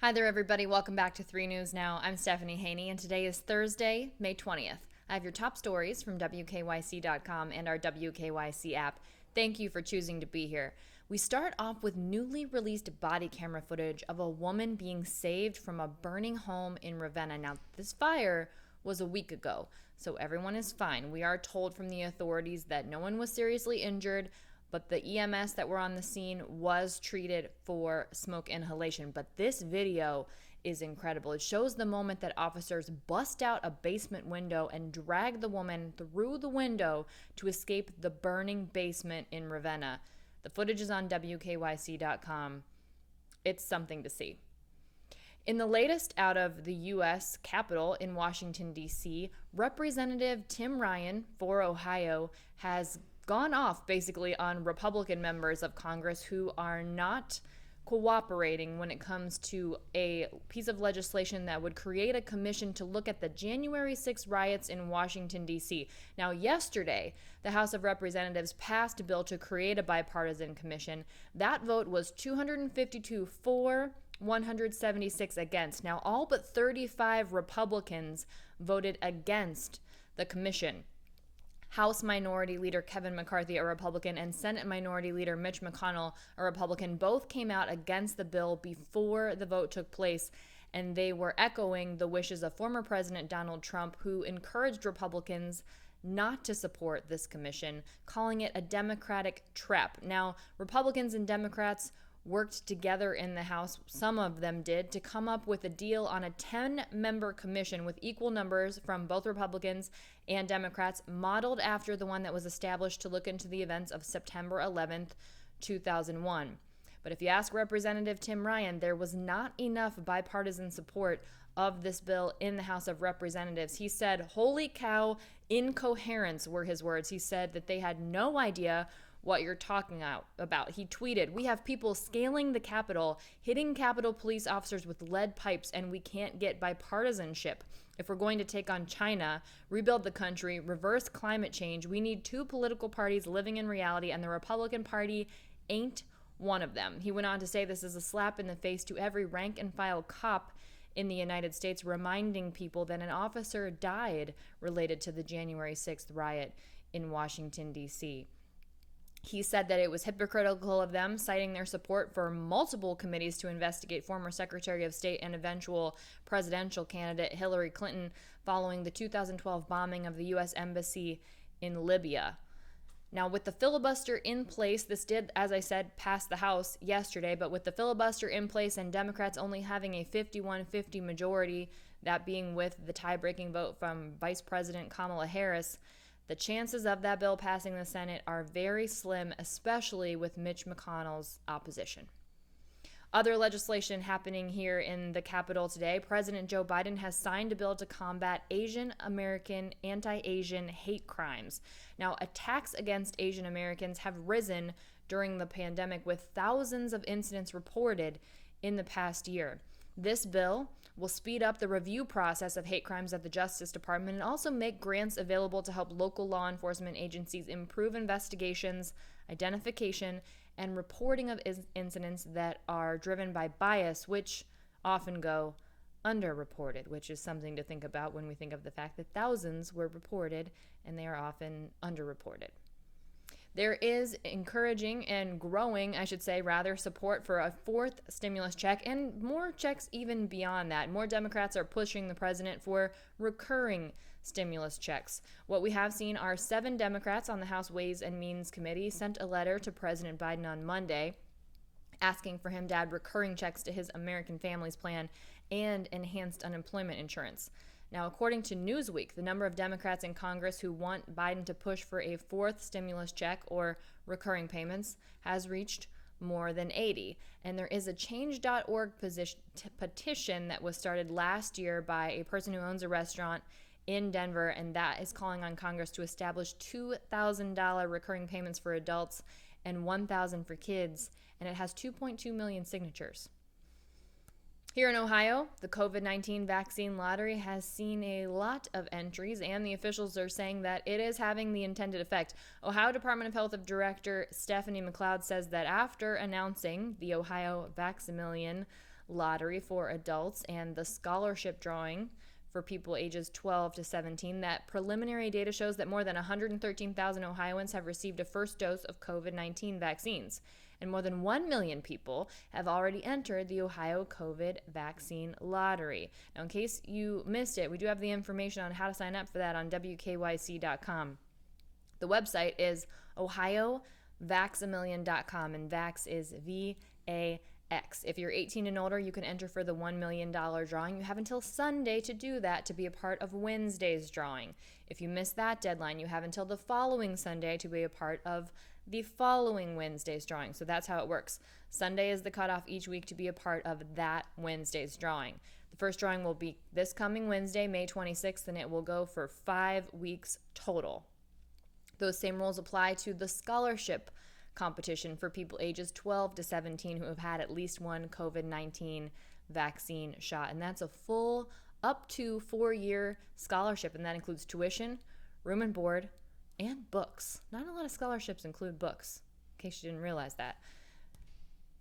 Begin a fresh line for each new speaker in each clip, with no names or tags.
Hi there, everybody. Welcome back to 3 News Now. I'm Stephanie Haney, and today is Thursday, May 20th. I have your top stories from WKYC.com and our WKYC app. Thank you for choosing to be here. We start off with newly released body camera footage of a woman being saved from a burning home in Ravenna. Now, this fire was a week ago, so everyone is fine. We are told from the authorities that no one was seriously injured, but the EMS that were on the scene was treated for smoke inhalation. But this video is incredible. It shows the moment that officers bust out a basement window and drag the woman through the window to escape the burning basement in Ravenna. The footage is on WKYC.com. It's something to see. In the latest out of the U.S. Capitol in Washington, D.C., Representative Tim Ryan for Ohio has gone off basically on Republican members of Congress who are not cooperating when it comes to a piece of legislation that would create a commission to look at the January 6 riots in Washington, D.C. Now, yesterday, the House of Representatives passed a bill to create a bipartisan commission. That vote was 252 for, 176 against. Now, all but 35 Republicans voted against the commission. House Minority Leader Kevin McCarthy, a Republican, and Senate Minority Leader Mitch McConnell, a Republican, both came out against the bill before the vote took place, and they were echoing the wishes of former President Donald Trump, who encouraged Republicans not to support this commission, calling it a Democratic trap. Now, Republicans and Democrats worked together in the House, some of them did, to come up with a deal on a 10-member commission with equal numbers from both Republicans and Democrats, modeled after the one that was established to look into the events of September 11th, 2001. But if you ask Representative Tim Ryan, there was not enough bipartisan support of this bill in the House of Representatives. He said, "Holy cow, incoherence," were his words. He said that they had no idea what you're talking about. He tweeted, "We have people scaling the Capitol, hitting Capitol police officers with lead pipes, and we can't get bipartisanship. If we're going to take on China, rebuild the country, reverse climate change, we need two political parties living in reality, and the Republican Party ain't one of them." He went on to say this is a slap in the face to every rank and file cop in the United States, reminding people that an officer died related to the January 6th riot in Washington, D.C. He said that it was hypocritical of them, citing their support for multiple committees to investigate former Secretary of State and eventual presidential candidate Hillary Clinton following the 2012 bombing of the U.S. Embassy in Libya. Now, with the filibuster in place, this did, as I said, pass the House yesterday, but with the filibuster in place and Democrats only having a 51-50 majority, that being with the tie-breaking vote from Vice President Kamala Harris, the chances of that bill passing the Senate are very slim, especially with Mitch McConnell's opposition. Other legislation happening here in the Capitol today. President Joe Biden has signed a bill to combat Asian American anti-Asian hate crimes. Now, attacks against Asian Americans have risen during the pandemic, with thousands of incidents reported in the past year. This bill will speed up the review process of hate crimes at the Justice Department and also make grants available to help local law enforcement agencies improve investigations, identification, and reporting of incidents that are driven by bias, which often go underreported, which is something to think about when we think of the fact that thousands were reported and they are often underreported. There is encouraging and growing, I should say, rather, support for a fourth stimulus check and more checks even beyond that. More Democrats are pushing the president for recurring stimulus checks. What we have seen are 7 Democrats on the House Ways and Means Committee sent a letter to President Biden on Monday asking for him to add recurring checks to his American Families Plan and enhanced unemployment insurance. Now, according to Newsweek, the number of Democrats in Congress who want Biden to push for a fourth stimulus check or recurring payments has reached more than 80. And there is a change.org petition that was started last year by a person who owns a restaurant in Denver, and that is calling on Congress to establish $2,000 recurring payments for adults and $1,000 for kids, and it has 2.2 million signatures. Here in Ohio, the COVID-19 vaccine lottery has seen a lot of entries, and the officials are saying that it is having the intended effect. Ohio Department of Health Director Stephanie McLeod says that after announcing the Ohio Vax-A-Million lottery for adults and the scholarship drawing for people ages 12 to 17. That preliminary data shows that more than 113,000 Ohioans have received a first dose of COVID-19 vaccines, and more than 1 million people have already entered the Ohio COVID vaccine lottery. Now, in case you missed it, we do have the information on how to sign up for that on WKYC.com. The website is ohiovaxamillion.com, and Vax is VAX. If you're 18 and older, you can enter for the $1 million drawing. You have until Sunday to do that to be a part of Wednesday's drawing. If you miss that deadline, you have until the following Sunday to be a part of the following Wednesday's drawing. So that's how it works. Sunday is the cutoff each week to be a part of that Wednesday's drawing. The first drawing will be this coming Wednesday, May 26th, and it will go for 5 weeks total. Those same rules apply to the scholarship competition for people ages 12 to 17 who have had at least one COVID-19 vaccine shot. And that's a full up to 4-year scholarship, and that includes tuition, room and board, and books. Not a lot of scholarships include books, in case you didn't realize that.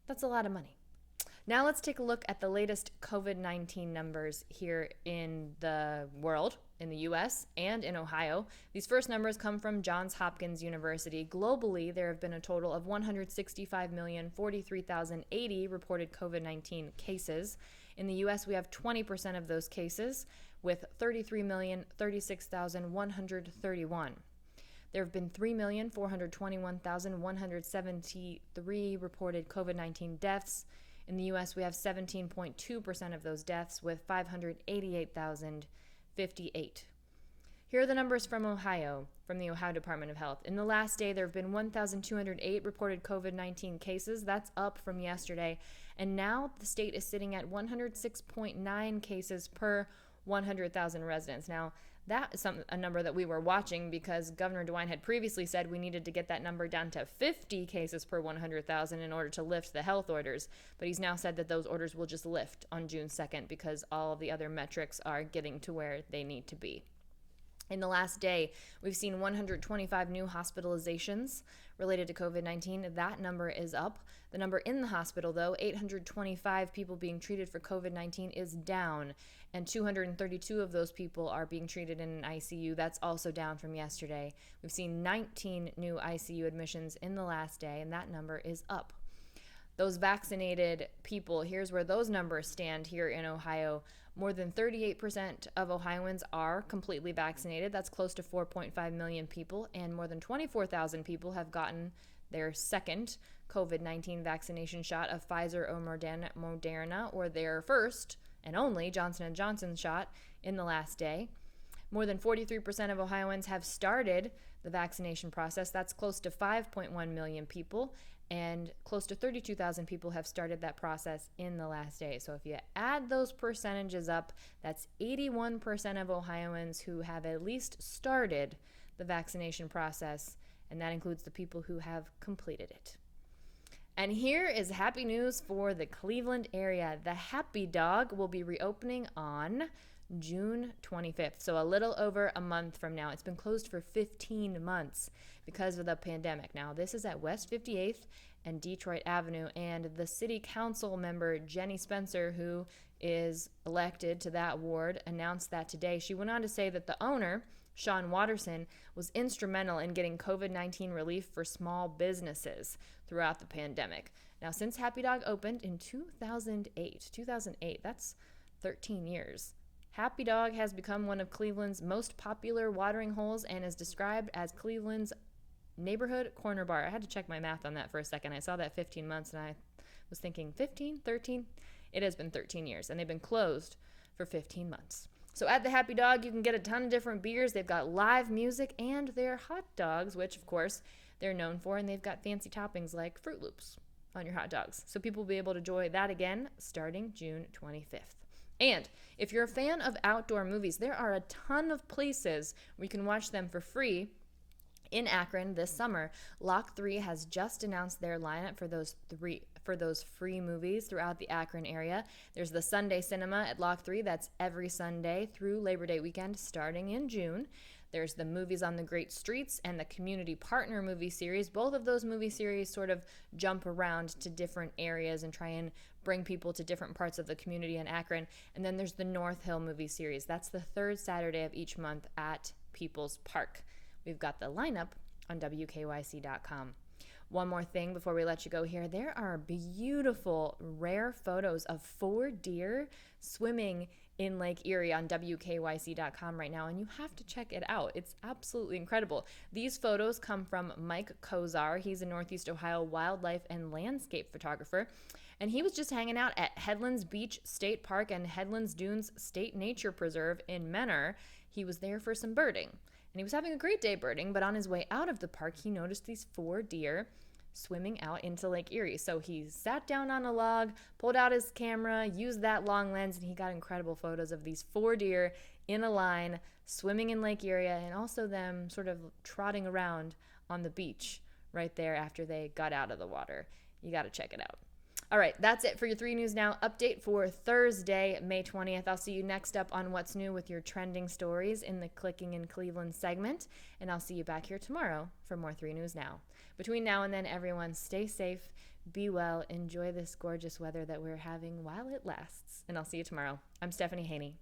That's a lot of money. Now let's take a look at the latest COVID-19 numbers here in the world, in the U.S. and in Ohio. These first numbers come from Johns Hopkins University. Globally, there have been a total of 165,043,080 reported COVID-19 cases. In the U.S., we have 20% of those cases, with 33,036,131. There have been 3,421,173 reported COVID-19 deaths. In the U.S., we have 17.2% of those deaths, with 588,058. Here are the numbers from Ohio, from the Ohio Department of Health. In the last day, there have been 1,208 reported COVID-19 cases. That's up from yesterday. And now the state is sitting at 106.9 cases per 100,000 residents. Now, that is a number that we were watching because Governor DeWine had previously said we needed to get that number down to 50 cases per 100,000 in order to lift the health orders. But he's now said that those orders will just lift on June 2nd because all of the other metrics are getting to where they need to be. In the last day, we've seen 125 new hospitalizations related to COVID-19. That number is up. The number in the hospital, though, 825 people being treated for COVID-19 is down, and 232 of those people are being treated in an ICU. That's also down from yesterday. We've seen 19 new ICU admissions in the last day, and that number is up. Those vaccinated people, here's where those numbers stand here in Ohio. More than 38% of Ohioans are completely vaccinated. That's close to 4.5 million people, and more than 24,000 people have gotten their second COVID-19 vaccination shot of Pfizer or Moderna, or their first and only Johnson & Johnson shot in the last day. More than 43% of Ohioans have started the vaccination process. That's close to 5.1 million people, and close to 32,000 people have started that process in the last day. So if you add those percentages up, that's 81% of Ohioans who have at least started the vaccination process, and that includes the people who have completed it. And here is happy news for the Cleveland area. The Happy Dog will be reopening on June 25th, so a little over a month from now. It's been closed for 15 months because of the pandemic. Now, this is at West 58th and Detroit Avenue, and the city council member, Jenny Spencer, who is elected to that ward, announced that today. She went on to say that the owner, Sean Watterson, was instrumental in getting COVID-19 relief for small businesses throughout the pandemic. Now, since Happy Dog opened in 2008, that's 13 years, Happy Dog has become one of Cleveland's most popular watering holes and is described as Cleveland's neighborhood corner bar. I had to check my math on that for a second. I saw that 15 months and I was thinking 15, 13? It has been 13 years, and they've been closed for 15 months. So at the Happy Dog, you can get a ton of different beers. They've got live music and their hot dogs, which, of course, they're known for, and they've got fancy toppings like Fruit Loops on your hot dogs. So people will be able to enjoy that again starting June 25th. And if you're a fan of outdoor movies, there are a ton of places where you can watch them for free in Akron this summer. Lock 3 has just announced their lineup for those free movies throughout the Akron area. There's the Sunday Cinema at Lock 3. That's every Sunday through Labor Day weekend starting in June. There's the Movies on the Great Streets and the Community Partner movie series. Both of those movie series sort of jump around to different areas and try and bring people to different parts of the community in Akron. And then there's the North Hill movie series. That's the third Saturday of each month at People's Park. We've got the lineup on WKYC.com. One more thing before we let you go here. There are beautiful, rare photos of 4 deer swimming in Lake Erie on WKYC.com right now, and you have to check it out. It's absolutely incredible. These photos come from Mike Kozar. He's a Northeast Ohio wildlife and landscape photographer, and he was just hanging out at Headlands Beach State Park and Headlands Dunes State Nature Preserve in Menor. He was there for some birding. And he was having a great day birding, but on his way out of the park, he noticed these 4 deer swimming out into Lake Erie. So he sat down on a log, pulled out his camera, used that long lens, and he got incredible photos of these 4 deer in a line swimming in Lake Erie, and also them sort of trotting around on the beach right there after they got out of the water. You got to check it out. All right, that's it for your 3 News Now update for Thursday, May 20th. I'll see you next up on What's New with your trending stories in the Clicking in Cleveland segment, and I'll see you back here tomorrow for more 3 News Now. Between now and then, everyone, stay safe, be well, enjoy this gorgeous weather that we're having while it lasts, and I'll see you tomorrow. I'm Stephanie Haney.